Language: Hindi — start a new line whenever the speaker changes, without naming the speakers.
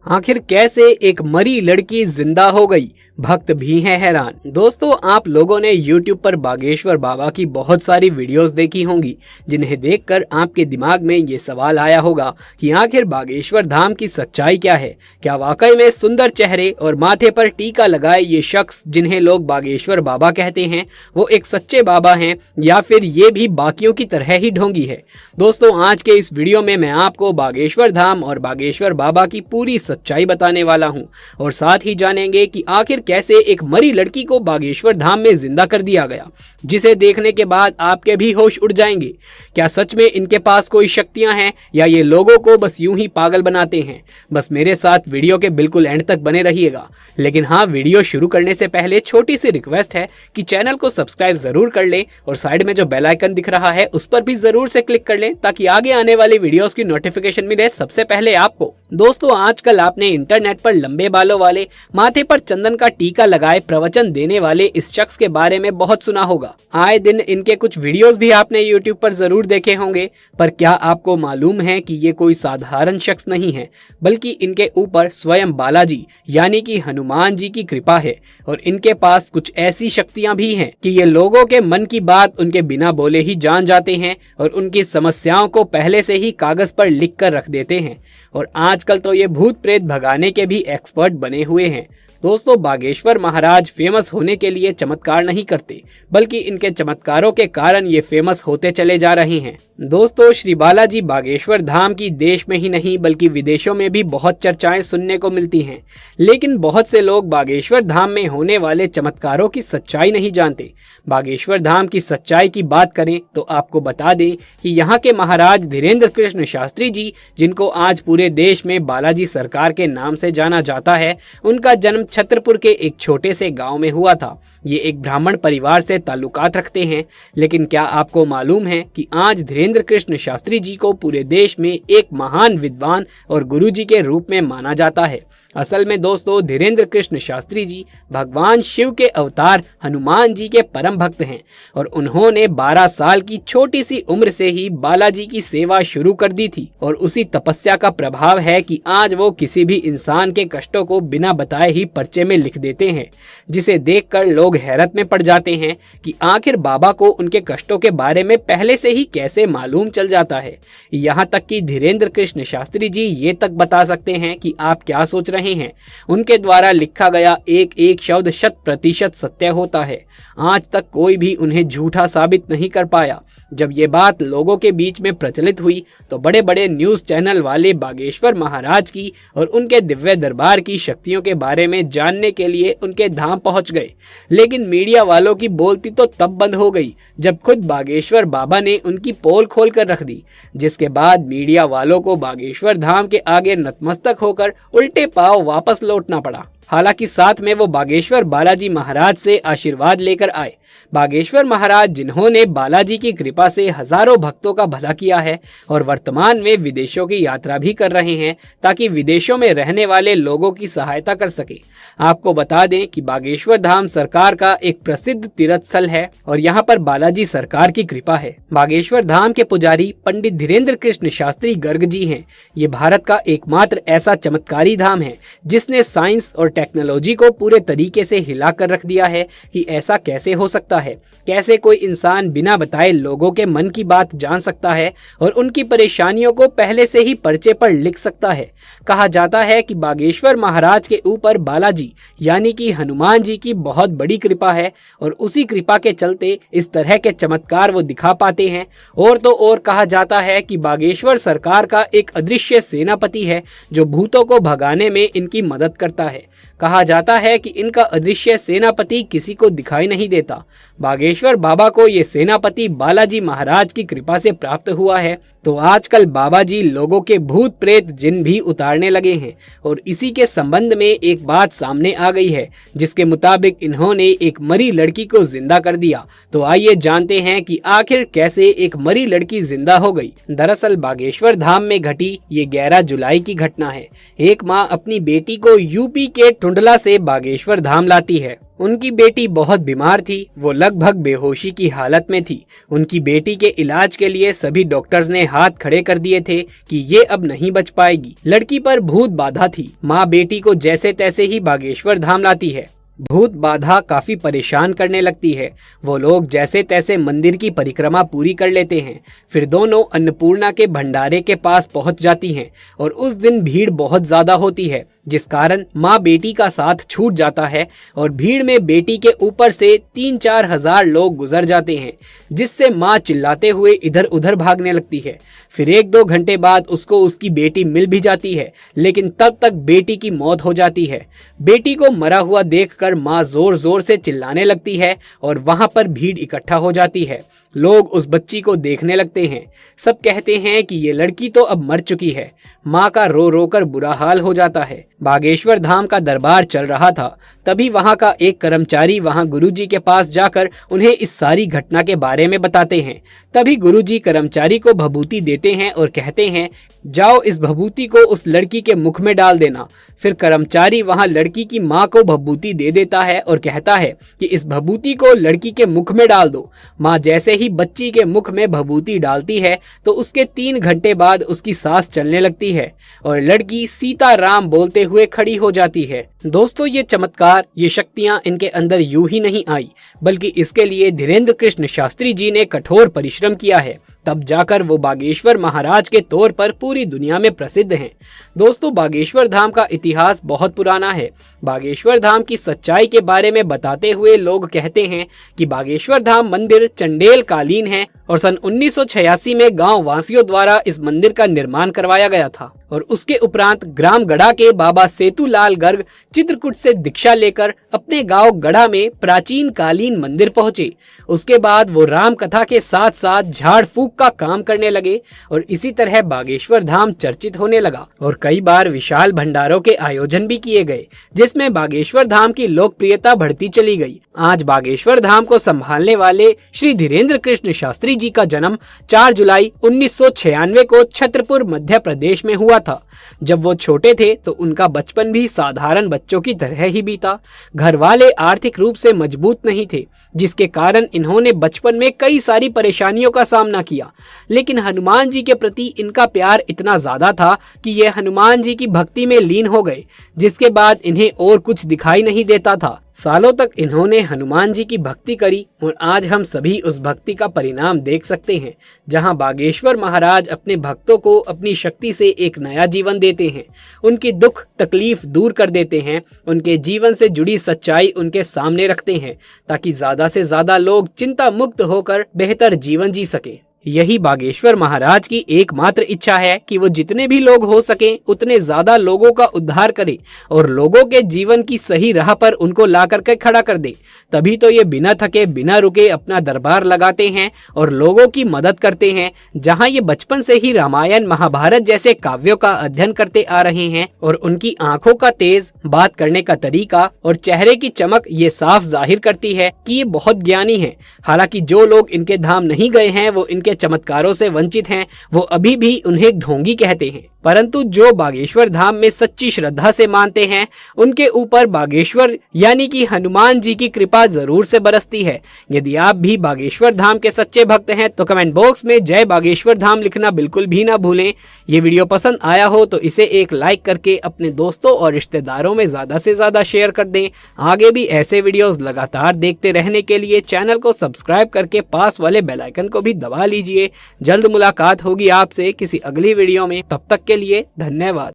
आखिर कैसे एक मरी लड़की जिंदा हो गई, भक्त भी हैं हैरान। दोस्तों, आप लोगों ने YouTube पर बागेश्वर बाबा की बहुत सारी वीडियोस देखी होंगी, जिन्हें देखकर आपके दिमाग में ये सवाल आया होगा कि आखिर बागेश्वर धाम की सच्चाई क्या है। क्या वाकई में सुंदर चेहरे और माथे पर टीका लगाए ये शख्स जिन्हें लोग बागेश्वर बाबा कहते हैं वो एक सच्चे बाबा हैं, या फिर ये भी बाकियों की तरह ही ढोंगी है। दोस्तों, आज के इस वीडियो में मैं आपको बागेश्वर धाम और बागेश्वर बाबा की पूरी सच्चाई बताने वाला हूँ, और साथ ही जानेंगे कि आखिर कैसे एक मरी लड़की को बागेश्वर धाम में जिंदा कर दिया गया, जिसे देखने के बाद आपके भी होश उड़ जाएंगे। क्या सच में इनके पास कोई शक्तियां हैं, या ये लोगों को बस यूं ही पागल बनाते हैं? बस मेरे साथ वीडियो के बिल्कुल एंड तक बने रहिएगा। लेकिन हाँ, वीडियो शुरू करने से पहले छोटी सी रिक्वेस्ट है कि चैनल को सब्सक्राइब जरूर कर लें, और साइड में जो बेल आइकन दिख रहा है उस पर भी जरूर से क्लिक कर लें, ताकि आगे आने वाली वीडियोस की नोटिफिकेशन मिले सबसे पहले आपको। दोस्तों, आजकल आपने इंटरनेट पर लंबे बालों वाले, माथे पर चंदन का टीका लगाए प्रवचन देने वाले इस शख्स के बारे में बहुत सुना होगा। आए दिन इनके कुछ वीडियोस भी आपने YouTube पर जरूर देखे होंगे, पर क्या आपको मालूम है कि ये कोई साधारण शख्स नहीं है, बल्कि इनके ऊपर स्वयं बालाजी यानी कि हनुमान जी की कृपा है, और इनके पास कुछ ऐसी शक्तियां भी हैं कि ये लोगों के मन की बात उनके बिना बोले ही जान जाते हैं, और उनकी समस्याओं को पहले से ही कागज पर लिख कर रख देते हैं। और आजकल तो ये भूत प्रेत भगाने के भी एक्सपर्ट बने हुए हैं। दोस्तों, बागेश्वर महाराज फेमस होने के लिए चमत्कार नहीं करते, बल्कि इनके चमत्कारों के कारण ये फेमस होते चले जा रहे हैं। दोस्तों, श्री बालाजी बागेश्वर धाम की देश में ही नहीं बल्कि विदेशों में भी बहुत चर्चाएं सुनने को मिलती हैं। लेकिन बहुत से लोग बागेश्वर धाम में होने वाले चमत्कारों की सच्चाई नहीं जानते। बागेश्वर धाम की सच्चाई की बात करें तो आपको बता दें कि यहाँ के महाराज धीरेन्द्र कृष्ण शास्त्री जी, जिनको आज पूरे देश में बालाजी सरकार के नाम से जाना जाता है, उनका जन्म छतरपुर के एक छोटे से गांव में हुआ था। ये एक ब्राह्मण परिवार से ताल्लुकात रखते हैं। लेकिन क्या आपको मालूम है कि आज धीरेन्द्र कृष्ण शास्त्री जी को पूरे देश में एक महान विद्वान और गुरु जी के रूप में माना जाता है? असल में दोस्तों, धीरेन्द्र कृष्ण शास्त्री जी भगवान शिव के अवतार हनुमान जी के परम भक्त हैं, और उन्होंने 12 साल की छोटी सी उम्र से ही बालाजी की सेवा शुरू कर दी थी। और उसी तपस्या का प्रभाव है कि आज वो किसी भी इंसान के कष्टों को बिना बताए ही पर्चे में लिख देते हैं, जिसे देखकर लोग हैरत में पड़ जाते हैं कि आखिर बाबा को उनके कष्टों के बारे में पहले से ही कैसे मालूम चल जाता है। यहाँ तक कि धीरेन्द्र कृष्ण शास्त्री जी ये तक बता सकते हैं कि आप क्या सोच रहे हैं। उनके द्वारा लिखा गया एक एक शब्द 100% सत्य होता है। आज तक कोई भी उन्हें झूठा साबित नहीं कर पाया। जब ये बात लोगों के बीच में प्रचलित हुई तो बड़े बड़े न्यूज चैनल वाले बागेश्वर महाराज की और उनके दिव्य दरबार की शक्तियों के बारे में जानने के लिए उनके धाम पहुंच गए। लेकिन मीडिया वालों की बोलती तो तब बंद हो गई जब खुद बागेश्वर बाबा ने उनकी पोल खोल कर रख दी, जिसके बाद मीडिया वालों को बागेश्वर धाम के आगे नतमस्तक होकर उल्टे पांव वापस लौटना पड़ा। हालांकि साथ में वो बागेश्वर बालाजी महाराज से आशीर्वाद लेकर आए। बागेश्वर महाराज, जिन्होंने बालाजी की कृपा से हजारों भक्तों का भला किया है और वर्तमान में विदेशों की यात्रा भी कर रहे हैं, ताकि विदेशों में रहने वाले लोगों की सहायता कर सके। आपको बता दें कि बागेश्वर धाम सरकार का एक प्रसिद्ध तीर्थ स्थल है, और यहाँ पर बालाजी सरकार की कृपा है। बागेश्वर धाम के पुजारी पंडित धीरेन्द्र कृष्ण शास्त्री गर्ग जी हैं। ये भारत का एकमात्र ऐसा चमत्कारी धाम है जिसने साइंस और टेक्नोलॉजी को पूरे तरीके से हिला कर रख दिया है कि ऐसा कैसे हो सकता है। कैसे कोई इंसान बिना बताए लोगों के मन की बात जान सकता है और उनकी परेशानियों को पहले से ही पर्चे पर लिख सकता है। कहा जाता है कि बागेश्वर महाराज के ऊपर बालाजी यानी कि हनुमान जी की बहुत बड़ी कृपा है, और उसी कृपा के चलते इस तरह के चमत्कार वो दिखा पाते हैं। और तो और कहा जाता है कि बागेश्वर सरकार का एक अदृश्य सेनापति है जो भूतों को भगाने में इनकी मदद करता है। कहा जाता है कि इनका अदृश्य सेनापति किसी को दिखाई नहीं देता। बागेश्वर बाबा को ये सेनापति बालाजी महाराज की कृपा से प्राप्त हुआ है। तो आजकल बाबा जी लोगों के भूत प्रेत जिन भी उतारने लगे हैं, और इसी के संबंध में एक बात सामने आ गई है जिसके मुताबिक इन्होंने एक मरी लड़की को जिंदा कर दिया। तो आइए जानते हैं कि आखिर कैसे एक मरी लड़की जिंदा हो गई। दरअसल बागेश्वर धाम में घटी ये 11 जुलाई की घटना है। एक माँ अपनी बेटी को यूपी के टुंडला से बागेश्वर धाम लाती है। उनकी बेटी बहुत बीमार थी, वो लगभग बेहोशी की हालत में थी। उनकी बेटी के इलाज के लिए सभी डॉक्टर्स ने हाथ खड़े कर दिए थे कि ये अब नहीं बच पाएगी। लड़की पर भूत बाधा थी। माँ बेटी को जैसे तैसे ही बागेश्वर धाम लाती है। भूत बाधा काफी परेशान करने लगती है। वो लोग जैसे तैसे मंदिर की परिक्रमा पूरी कर लेते हैं। फिर दोनों अन्नपूर्णा के भंडारे के पास पहुंच जाती हैं और उस दिन भीड़ बहुत ज्यादा होती है, जिस कारण माँ बेटी का साथ छूट जाता है और भीड़ में बेटी के ऊपर से 3-4 हजार लोग गुजर जाते हैं, जिससे माँ चिल्लाते हुए इधर उधर भागने लगती है। फिर 1-2 घंटे बाद उसको उसकी बेटी मिल भी जाती है, लेकिन तब तक बेटी की मौत हो जाती है। बेटी को मरा हुआ देखकर माँ जोर जोर से चिल्लाने लगती है और वहां पर भीड़ इकट्ठा हो जाती है। लोग उस बच्ची को देखने लगते हैं। सब कहते हैं कि ये लड़की तो अब मर चुकी है। माँ का रो रो कर बुरा हाल हो जाता है। बागेश्वर धाम का दरबार चल रहा था। तभी वहाँ का एक कर्मचारी वहाँ गुरुजी के पास जाकर उन्हें इस सारी घटना के बारे में बताते हैं। तभी गुरुजी कर्मचारी को भभूति देते हैं और कहते हैं, जाओ इस भभूति को उस लड़की के मुख में डाल देना। फिर कर्मचारी वहाँ लड़की की माँ को भभूति दे देता है और कहता है कि इस भभूति को लड़की के मुख में डाल दो। माँ जैसे ही बच्ची के मुख में भभूति डालती है तो उसके 3 घंटे बाद उसकी सांस चलने लगती है और लड़की सीताराम बोलते हुए खड़ी हो जाती है। दोस्तों, ये चमत्कार, ये शक्तियाँ इनके अंदर यूं ही नहीं आई, बल्कि इसके लिए धीरेन्द्र कृष्ण शास्त्री जी ने कठोर परिश्रम किया है। तब जाकर वो बागेश्वर महाराज के तौर पर पूरी दुनिया में प्रसिद्ध हैं। दोस्तों, बागेश्वर धाम का इतिहास बहुत पुराना है। बागेश्वर धाम की सच्चाई के बारे में बताते हुए लोग कहते हैं कि बागेश्वर धाम मंदिर चंडेल कालीन है और सन 1986 में गांव वासियों द्वारा इस मंदिर का निर्माण करवाया गया था और उसके उपरांत ग्राम गढ़ा के बाबा सेतुलाल गर्ग चित्रकूट से दीक्षा लेकर अपने गांव गढ़ा में प्राचीन कालीन मंदिर पहुंचे। उसके बाद वो राम कथा के साथ साथ झाड़ फूक का काम करने लगे और इसी तरह बागेश्वर धाम चर्चित होने लगा और कई बार विशाल भंडारों के आयोजन भी किए गए, जिसमें बागेश्वर धाम की लोकप्रियता बढ़ती चली गई। आज बागेश्वर धाम को संभालने वाले श्री धीरेन्द्र कृष्ण शास्त्री जी का जन्म 4 जुलाई 1996 को छतरपुर मध्य प्रदेश में हुआ था। जब वो छोटे थे तो उनका बचपन भी साधारण बच्चों की तरह ही बीता। घर वाले आर्थिक रूप से मजबूत नहीं थे, जिसके कारण इन्होंने बचपन में कई सारी परेशानियों का सामना किया। लेकिन हनुमान जी के प्रति इनका प्यार इतना ज्यादा था कि ये हनुमान जी की भक्ति में लीन हो गए, जिसके बाद इन्हें और कुछ दिखाई नहीं देता था। सालों तक इन्होंने हनुमान जी की भक्ति करी और आज हम सभी उस भक्ति का परिणाम देख सकते हैं, जहां बागेश्वर महाराज अपने भक्तों को अपनी शक्ति से एक नया जीवन देते हैं, उनकी दुख तकलीफ दूर कर देते हैं, उनके जीवन से जुड़ी सच्चाई उनके सामने रखते हैं, ताकि ज्यादा से ज्यादा लोग चिंता मुक्त होकर बेहतर जीवन जी सके। यही बागेश्वर महाराज की एकमात्र इच्छा है कि वो जितने भी लोग हो सकें उतने ज्यादा लोगों का उद्धार करे और लोगों के जीवन की सही राह पर उनको ला करके खड़ा कर दे। तभी तो ये बिना थके बिना रुके अपना दरबार लगाते हैं और लोगों की मदद करते हैं। जहां ये बचपन से ही रामायण महाभारत जैसे काव्यों का अध्ययन करते आ रहे हैं और उनकी आंखों का तेज, बात करने का तरीका और चेहरे की चमक ये साफ जाहिर करती है कि ये बहुत ज्ञानी हैं। हालांकि जो लोग इनके धाम नहीं गए हैं वो इनके चमत्कारों से वंचित हैं, वो अभी भी उन्हें ढोंगी कहते हैं। परंतु जो बागेश्वर धाम में सच्ची श्रद्धा से मानते हैं उनके ऊपर बागेश्वर यानी कि हनुमान जी की कृपा जरूर से बरसती है। यदि आप भी बागेश्वर धाम के सच्चे भक्त हैं तो कमेंट बॉक्स में जय बागेश्वर धाम लिखना बिल्कुल भी ना भूलें। ये वीडियो पसंद आया हो तो इसे एक लाइक करके अपने दोस्तों और रिश्तेदारों में ज्यादा से ज्यादा शेयर कर दें। आगे भी ऐसे वीडियोस लगातार देखते रहने के लिए चैनल को सब्सक्राइब करके पास वाले बेल आइकन को भी दबा लीजिए। जल्द मुलाकात होगी आपसे किसी अगली वीडियो में, तब तक के लिए धन्यवाद।